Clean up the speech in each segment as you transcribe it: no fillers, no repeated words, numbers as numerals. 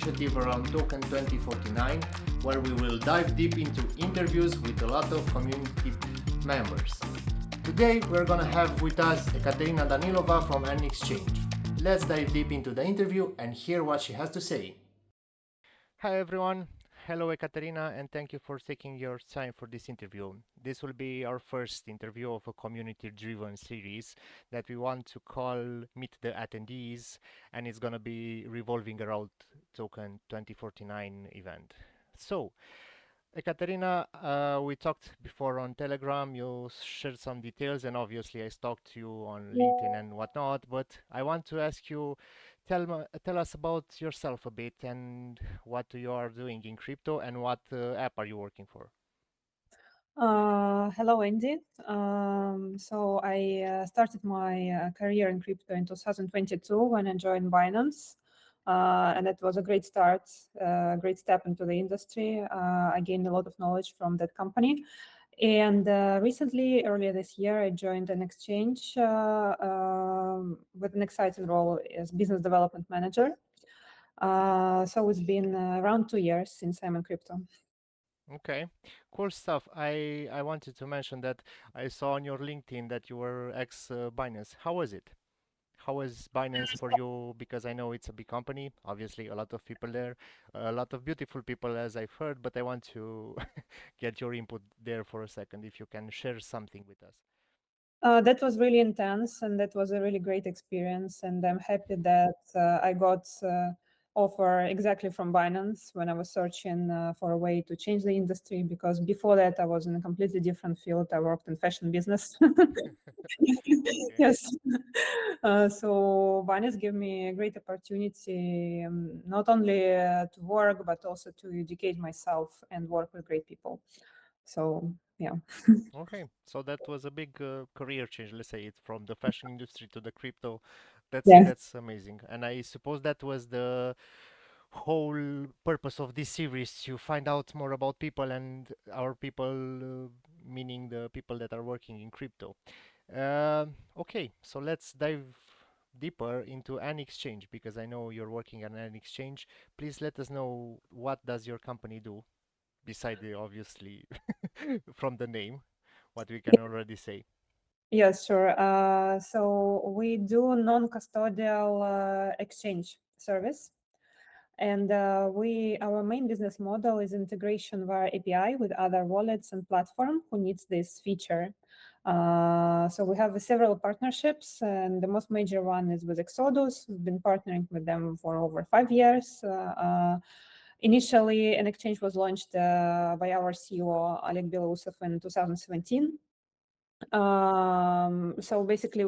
initiative around Token 2049, where we will dive deep into interviews with a lot of community members. Today we're gonna have with us Ekaterina Danilova from n.exchange. Let's dive deep into the interview and hear what she has to say. Hi everyone. Hello Ekaterina, and thank you for taking your time for this interview. This will be our first interview of a community-driven series that we want to call Meet the Attendees, and it's gonna be revolving around Token 2049 event. So, Ekaterina, we talked before on Telegram, you shared some details, and obviously I stalked you on LinkedIn and whatnot, but I want to ask you, tell us about yourself a bit and what you are doing in crypto and what app are you working for? Hello, Andy. So I started my career in crypto in 2022 when I joined Binance. And it was a great start, great step into the industry. I gained a lot of knowledge from that company. And recently, earlier this year, I joined n.exchange with an exciting role as business development manager. So it's been around 2 years since I'm in crypto. Okay, cool stuff. I wanted to mention that I saw on your LinkedIn that you were ex Binance. How was it? How was Binance for you? Because I know it's a big company, obviously a lot of people there, a lot of beautiful people as I've heard, but I want to get your input there for a second, if you can share something with us. That was really intense, and that was a really great experience. And I'm happy that I got offer exactly from Binance when I was searching for a way to change the industry. Because before that, I was in a completely different field. I worked in fashion business. Okay. Yes. So Binance gave me a great opportunity, not only to work but also to educate myself and work with great people. So yeah. Okay, so that was a big career change, let's say it from the fashion industry to the crypto. Yeah. That's amazing. And I suppose that was the whole purpose of this series to find out more about people and our people, meaning the people that are working in crypto. Okay, so let's dive deeper into an exchange because I know you're working at an exchange. Please let us know what does your company do, beside the obviously from the name, what we can already say. Yes, sure. So we do non-custodial exchange service, and our main business model is integration via API with other wallets and platform who needs this feature. So we have several partnerships, and the most major one is with Exodus. We've been partnering with them for over 5 years. Initially, an exchange was launched by our CEO Oleg Belousov in 2017. So basically,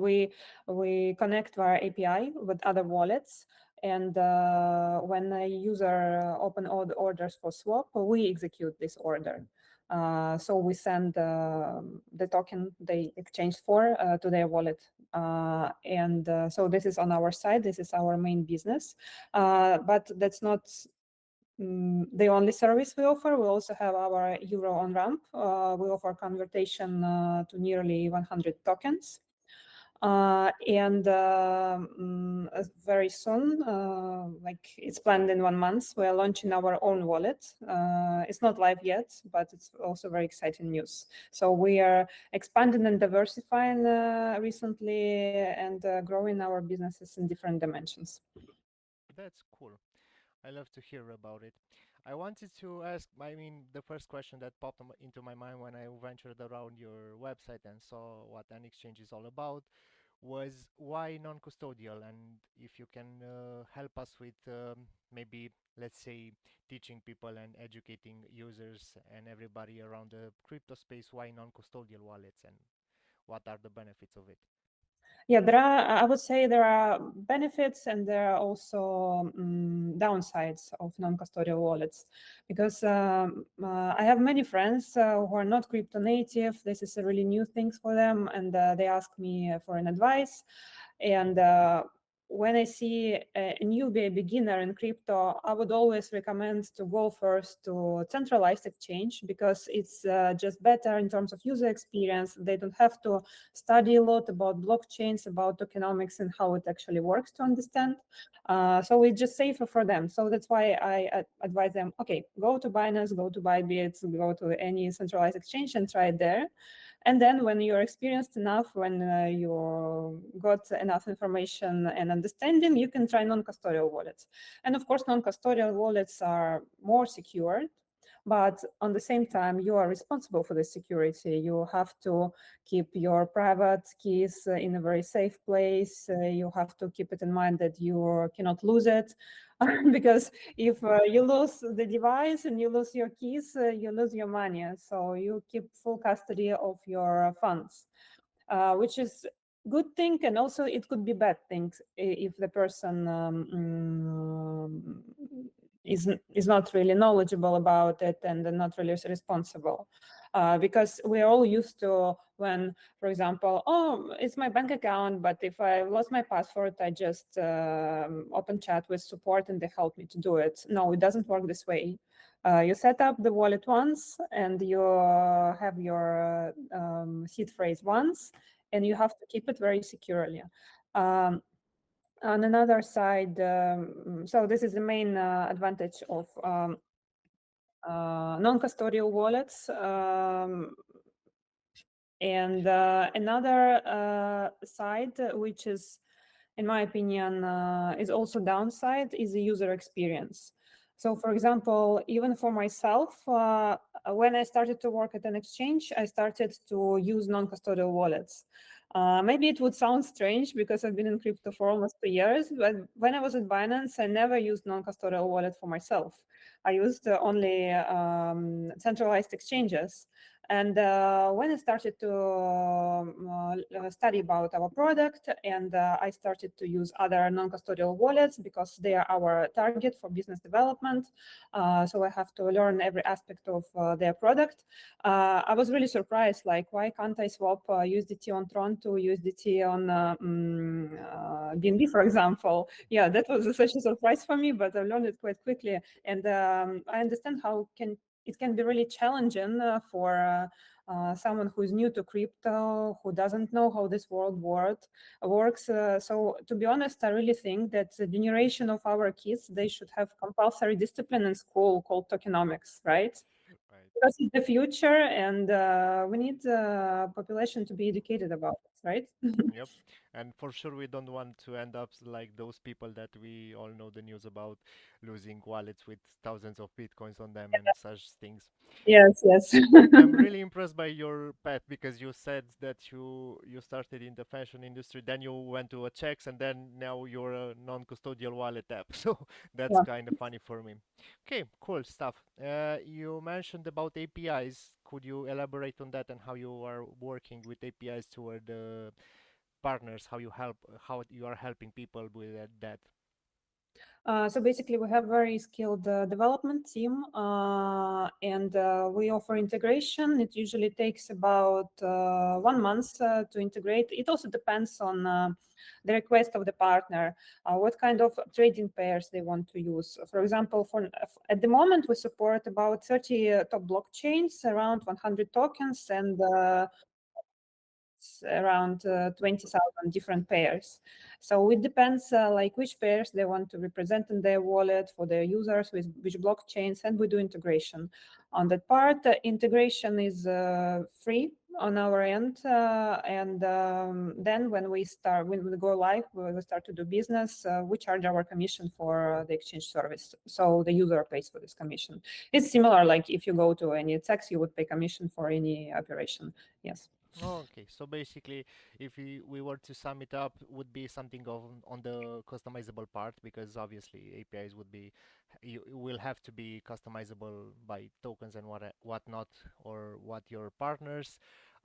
we connect via API with other wallets, and when a user open all the orders for swap, we execute this order. So we send the token they exchanged for to their wallet, and so this is on our side. This is our main business, but that's not the only service we offer. We also have our Euro on ramp. We offer conversion to nearly 100 tokens. And very soon, like it's planned in 1 month, we are launching our own wallet. It's not live yet, but it's also very exciting news. So we are expanding and diversifying recently and growing our businesses in different dimensions. That's cool. I love to hear about it. I wanted to ask, I mean, the first question that popped into my mind when I ventured around your website and saw what an exchange is all about was why non-custodial? And if you can help us with maybe, let's say, teaching people and educating users and everybody around the crypto space, why non-custodial wallets and what are the benefits of it? Yeah, I would say there are benefits and there are also downsides of non-custodial wallets because I have many friends who are not crypto native. This is a really new thing for them, and they ask me for an advice. And when I see a newbie, a beginner in crypto, I would always recommend to go first to centralized exchange because it's just better in terms of user experience. They don't have to study a lot about blockchains, about tokenomics, and how it actually works to understand. So it's just safer for them. So that's why I advise them, okay, go to Binance, go to Bybit, go to any centralized exchange and try it there. And then when you're experienced enough, when you got enough information and understanding, you can try non-custodial wallets. And of course, non-custodial wallets are more secure, but on the same time, you are responsible for the security. You have to keep your private keys in a very safe place. You have to keep it in mind that you cannot lose it. Because if you lose the device and you lose your keys, you lose your money. So you keep full custody of your funds, which is good thing, and also it could be bad things if the person is not really knowledgeable about it and not really responsible. Because we're all used to when, for example, oh, it's my bank account, but if I lost my password, I just open chat with support and they help me to do it. No, it doesn't work this way. You set up the wallet once and you have your seed phrase once, and you have to keep it very securely. Um, on another side, so this is the main advantage of non-custodial wallets. And another side, which is, in my opinion, is also downside, is the user experience. So, for example, even for myself, when I started to work at an exchange, I started to use non-custodial wallets. Maybe it would sound strange because I've been in crypto for almost 2 years, but when I was at Binance, I never used non-custodial wallet for myself. I used only centralized exchanges. And when I started to study about our product, and I started to use other non-custodial wallets because they are our target for business development. So I have to learn every aspect of their product. I was really surprised, like, why can't I swap USDT on Tron to USDT on BNB, for example? Yeah, that was such a surprise for me, but I learned it quite quickly. And I understand how it can be really challenging for someone who is new to crypto, who doesn't know how this works. So to be honest, I really think that the generation of our kids, they should have compulsory discipline in school called tokenomics, right? Right. Because it's the future, and we need the population to be educated about it, right? Yep. And for sure, we don't want to end up like those people that we all know the news about losing wallets with thousands of bitcoins on them and such things. Yes, yes. I'm really impressed by your path because you said that you started in the fashion industry, then you went to a checks, and then now you're a non-custodial wallet app. So that's Yeah. kind of funny for me. Okay, cool stuff. You mentioned about APIs. Could you elaborate on that and how you are working with APIs toward partners? How you are helping people with that? So basically, we have very skilled development team, and we offer integration. It usually takes about 1 month to integrate. It also depends on the request of the partner, what kind of trading pairs they want to use. For example, at the moment, we support about 30 top blockchains, around 100 tokens, and around 20,000 different pairs. So it depends like which pairs they want to represent in their wallet for their users with which blockchains, and we do integration. On that part, integration is free on our end, and then when we go live, when we start to do business, we charge our commission for the exchange service. So the user pays for this commission. It's similar, like if you go to any tax, you would pay commission for any operation. Yes. Oh, okay, so basically, if we were to sum it up, would be something of on the customizable part because obviously APIs would be you will have to be customizable by tokens and whatnot or what your partners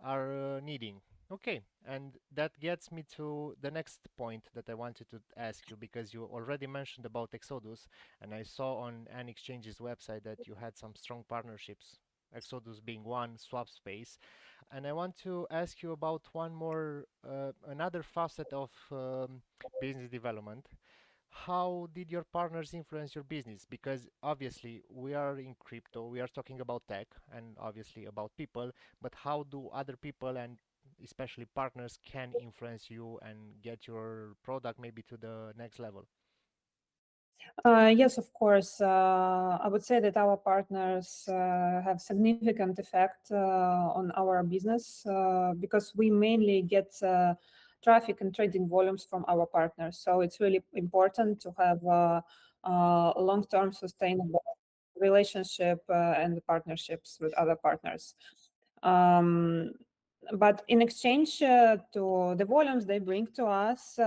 are needing. Okay, and that gets me to the next point that I wanted to ask you because you already mentioned about Exodus, and I saw on n.exchange's website that you had some strong partnerships. Exodus being one, SwapSpace. And I want to ask you about one more, another facet of business development. How did your partners influence your business? Because obviously we are in crypto, we are talking about tech and obviously about people, but how do other people and especially partners can influence you and get your product maybe to the next level? Yes, of course. I would say that our partners have significant effect on our business because we mainly get traffic and trading volumes from our partners. So it's really important to have a long-term sustainable relationship and partnerships with other partners. Um, but in exchange to the volumes they bring to us,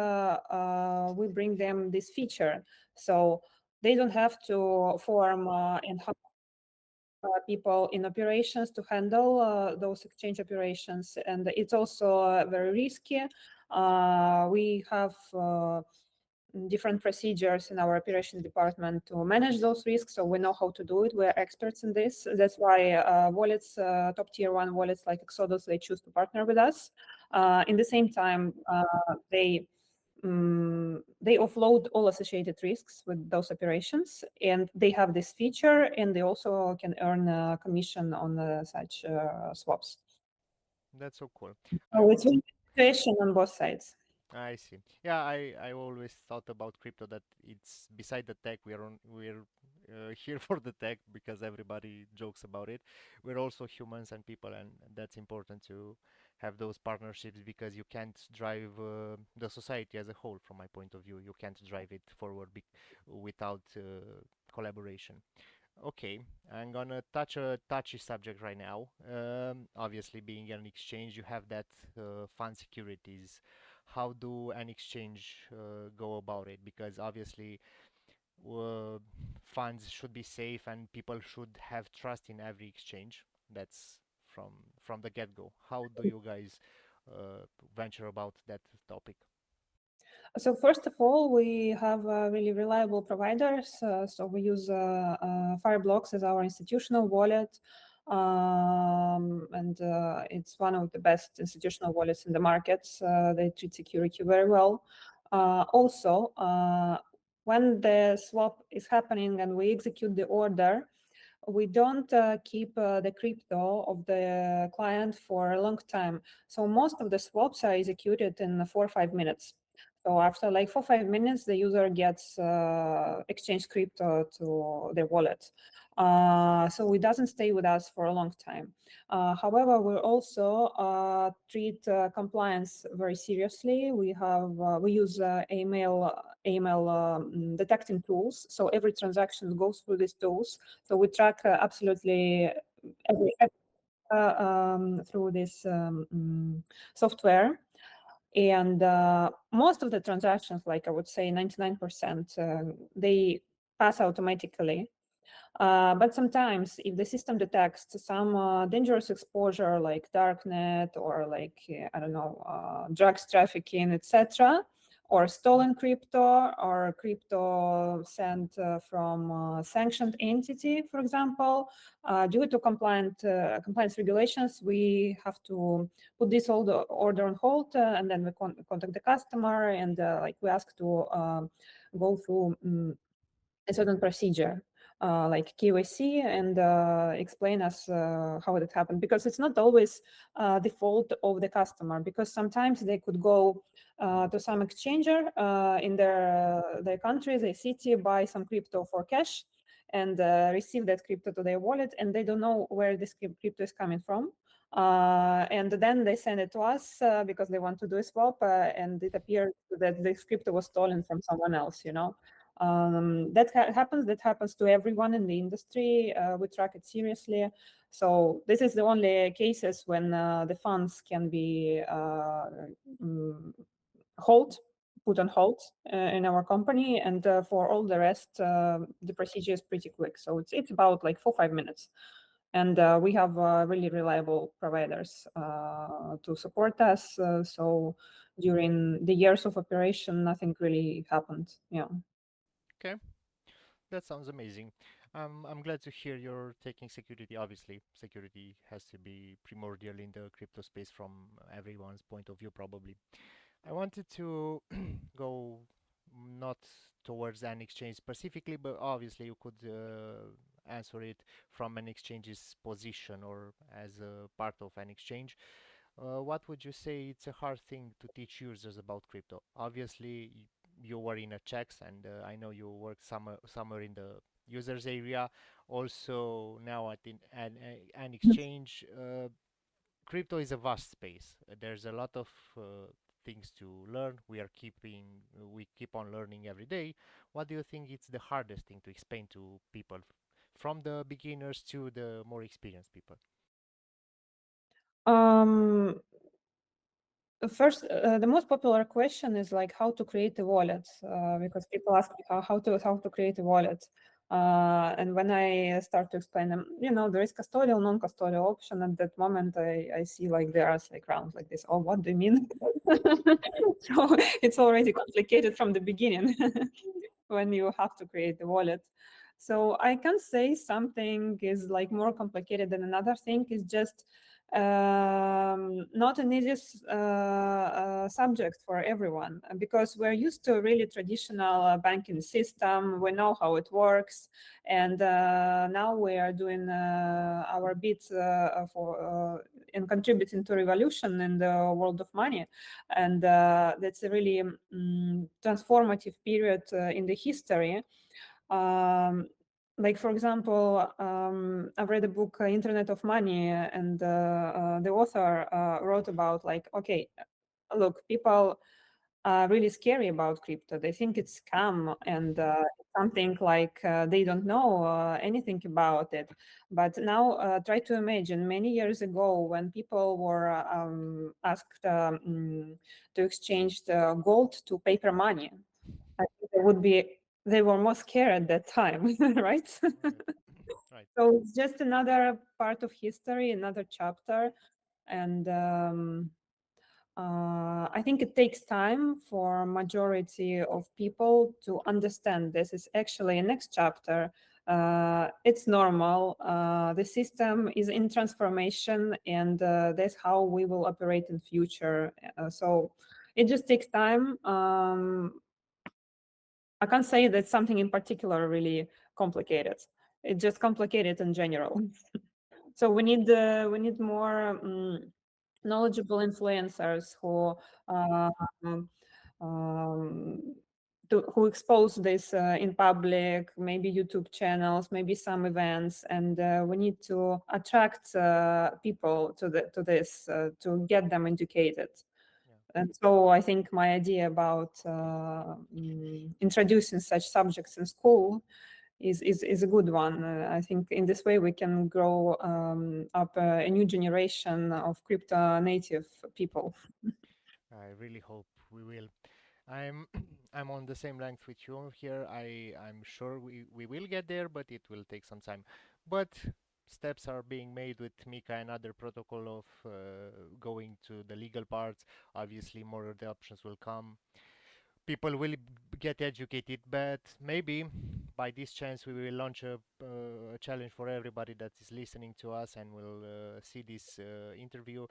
we bring them this feature. So they don't have to form and have people in operations to handle those exchange operations. And it's also very risky. We have different procedures in our operations department to manage those risks. So we know how to do it. We're experts in this. That's why wallets, top tier one wallets like Exodus, they choose to partner with us. In the same time, they offload all associated risks with those operations, and they have this feature, and they also can earn a commission on such swaps. That's so cool. I So it's will. really situation on both sides. I see. Yeah, I always thought about crypto that it's beside the tech. We're here for the tech because everybody jokes about it. We're also humans and people, and that's important to have those partnerships because you can't drive the society as a whole. From my point of view, you can't drive it forward without collaboration. Okay, I'm gonna touch a touchy subject right now. Obviously, being an exchange, you have that fund securities. How do an exchange go about it? Because obviously, uh, funds should be safe and people should have trust in every exchange. That's from from the get-go. How do you guys venture about that topic? So first of all, we have really reliable providers. So we use Fireblocks as our institutional wallet, and it's one of the best institutional wallets in the markets. They treat security very well. Also, when the swap is happening and we execute the order, we don't keep the crypto of the client for a long time. So most of the swaps are executed in 4 or 5 minutes. So after like 4 or 5 minutes, the user gets exchange crypto to their wallet. So it doesn't stay with us for a long time. However, we also treat compliance very seriously. We use email detecting tools. So every transaction goes through these tools. So we track absolutely every through this software. And most of the transactions, like I would say 99%, they pass automatically. But sometimes, if the system detects some dangerous exposure, like darknet or like I don't know, drugs trafficking, etc., or stolen crypto or crypto sent from a sanctioned entity, for example, due to compliance regulations, we have to put this order on hold, and then we contact the customer and like we ask to go through. A certain procedure like KYC and explain us how it happened, because it's not always the fault of the customer, because sometimes they could go to some exchanger in their country, their city, buy some crypto for cash and receive that crypto to their wallet, and they don't know where this crypto is coming from. And then they send it to us because they want to do a swap, and it appears that this crypto was stolen from someone else, you know. That happens to everyone in the industry. We track it seriously. So this is the only cases when the funds can be mm, hold put on hold in our company, and for all the rest the procedure is pretty quick, so it's about like 4 or 5 minutes. And we have really reliable providers to support us, so during the years of operation nothing really happened. Yeah. Okay, that sounds amazing. I'm glad to hear you're taking security. Obviously, security has to be primordial in the crypto space from everyone's point of view, probably. I wanted to go not towards an exchange specifically, but obviously you could answer it from an exchange's position or as a part of an exchange. What would you say it's a hard thing to teach users about crypto? Obviously, you were in a checks, and I know you work somewhere in the users area. Also, now at an exchange, crypto is a vast space. There's a lot of things to learn. We keep on learning every day. What do you think is the hardest thing to explain to people, from the beginners to the more experienced people? Um, First, the most popular question is like how to create a wallet, because people ask me how to create a wallet. And when I start to explain them, there is custodial, non-custodial option. At that moment, I see like there are like rounds like this. Oh, what do you mean? So it's already complicated from the beginning when you have to create the wallet. So I can say something is like more complicated than another thing is just not an easy subject for everyone because we're used to a really traditional banking system. We know how it works, and now we are doing our bit for in contributing to revolution in the world of money, and that's a really transformative period in the history. Um, like for example, I've read a book, Internet of Money, and the author wrote about like, okay, look, people are really scary about crypto. They think it's scam and something like they don't know anything about it. But now try to imagine many years ago when people were asked to exchange the gold to paper money. I think they were more scared at that time, right? Right. Right. So it's just another part of history, another chapter, and I think it takes time for majority of people to understand this is actually a next chapter. It's normal. The system is in transformation, and that's how we will operate in future. So it just takes time. I can't say that something in particular really complicated. It's just complicated in general. So we need more knowledgeable influencers uh, um, um, who expose this in public, maybe YouTube channels, maybe some events, and we need to attract people to this to get them educated. Yeah. And so I think my idea about introducing such subjects in school is a good one. I think in this way we can grow up a new generation of crypto native people. I really hope we will. I'm I'm on the same length with you here. I'm sure we will get there, but it will take some time. But steps are being made with Mika and other protocol of going to the legal parts. Obviously, more of the options will come. People will get educated, but maybe by this chance we will launch a challenge for everybody that is listening to us and will see this interview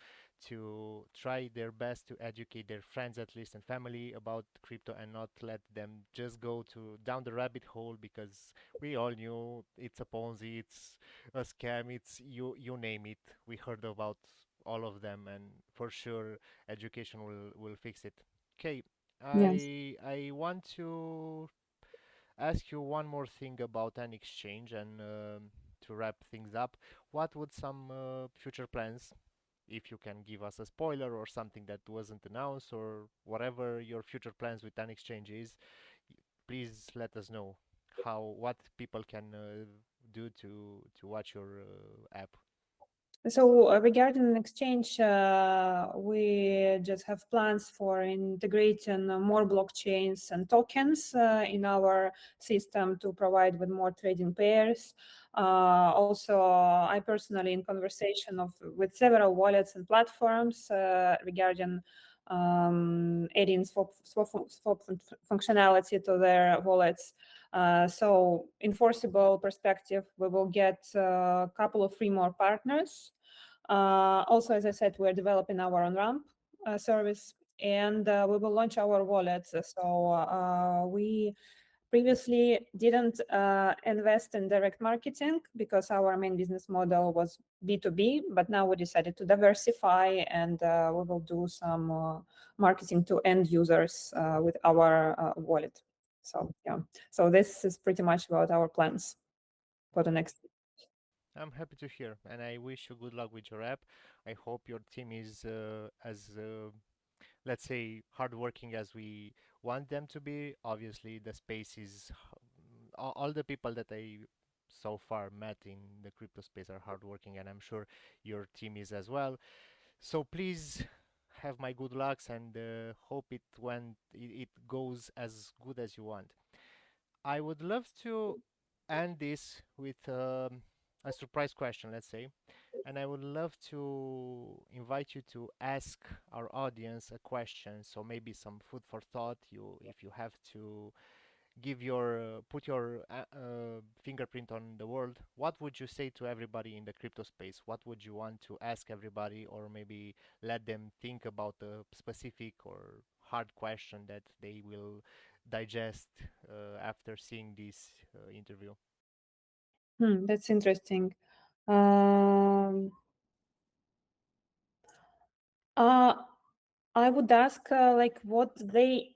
to try their best to educate their friends at least and family about crypto and not let them just go to down the rabbit hole because we all knew it's a Ponzi, it's a scam, it's you name it. We heard about all of them, and for sure education will fix it. Okay, Yes. I want to ask you one more thing about an exchange and to wrap things up. What would some future plans, if you can give us a spoiler or something that wasn't announced or whatever your future plans with an exchange is, please let us know what people can do to watch your app. So regarding an exchange, we just have plans for integrating more blockchains and tokens in our system to provide with more trading pairs. Also, I personally in conversation with several wallets and platforms regarding adding swap functionality to their wallets. So enforceable perspective, we will get a couple of free more partners. Also, as I said, we're developing our on-ramp service, and we will launch our wallets. So we previously didn't invest in direct marketing because our main business model was B2B, but now we decided to diversify, and we will do some marketing to end users with our wallet. So yeah, so this is pretty much about our plans for the next. I'm happy to hear, and I wish you good luck with your app. I hope your team is as let's say hardworking as we want them to be. Obviously, the space is all the people that I so far met in the crypto space are hardworking, and I'm sure your team is as well. So please have my good lucks and hope it goes as good as you want. I would love to end this with a surprise question, let's say, and I would love to invite you to ask our audience a question. So maybe some food for thought. If you have to give your put your fingerprint on the world, what would you say to everybody in the crypto space? What would you want to ask everybody, or maybe let them think about a specific or hard question that they will digest after seeing this interview? That's interesting. Um, uh, I would ask like what they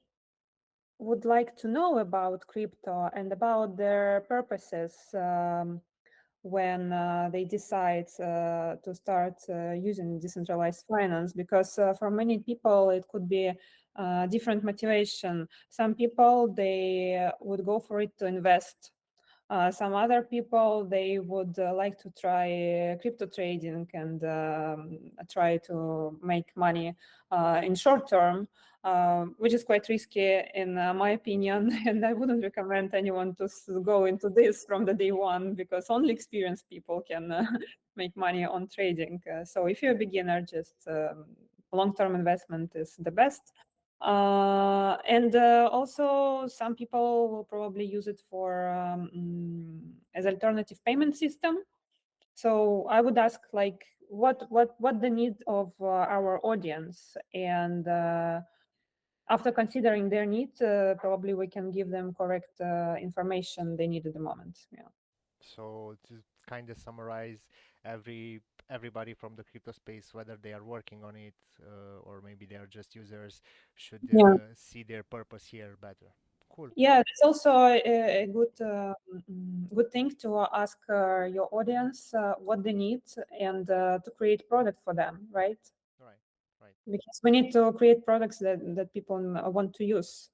would like to know about crypto and about their purposes when they decide to start using decentralized finance, because for many people it could be different motivation. Some people they would go for it to invest. Some other people they would like to try crypto trading and try to make money in short term, which is quite risky in my opinion. And I wouldn't recommend anyone to go into this from the day one, because only experienced people can make money on trading. So if you're a beginner, just long-term investment is the best. And also some people will probably use it for as alternative payment system. So I would ask like what the need of our audience, and after considering their need, probably we can give them correct information they need at the moment. Yeah. So to kind of summarize, everybody from the crypto space, whether they are working on it or maybe they are just users, should Yeah. see their purpose here better. Cool. Yeah, it's also a good good thing to ask your audience what they need, and to create product for them, right? Right. Right. Because we need to create products that people want to use.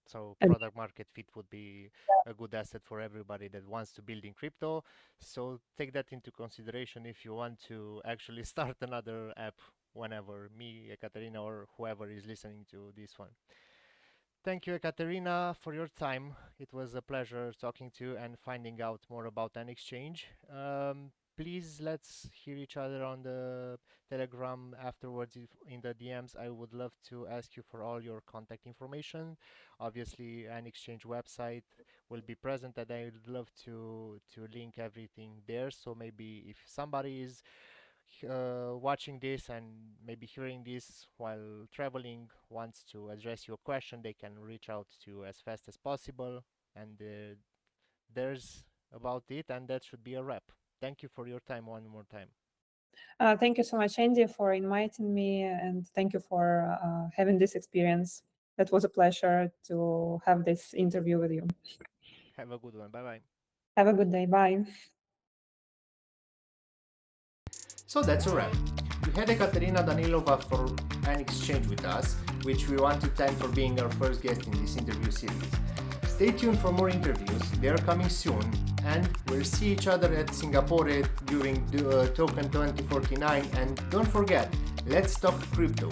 So And product market fit would be a good asset for everybody that wants to build in crypto. So take that into consideration if you want to actually start another app whenever me, Ekaterina, or whoever is listening to this one. Thank you, Ekaterina, for your time. It was a pleasure talking to you and finding out more about n.exchange. Please let's hear each other on the Telegram afterwards in the DMs. I would love to ask you for all your contact information. Obviously, n.exchange website will be present, and I would love to link everything there. So maybe if somebody is watching this and maybe hearing this while traveling wants to address your question, they can reach out to you as fast as possible. And there's about it, and that should be a wrap. Thank you for your time one more time. thank you so much, Andy, for inviting me, and thank you for having this experience. It was a pleasure to have this interview with you. Have a good one. Bye bye. Have a good day. Bye. So that's a wrap. We had Ekaterina Danilova for an exchange with us, which we want to thank for being our first guest in this interview series. Stay tuned for more interviews, they are coming soon, and we'll see each other at Singapore during the Token 2049, and don't forget, let's talk crypto.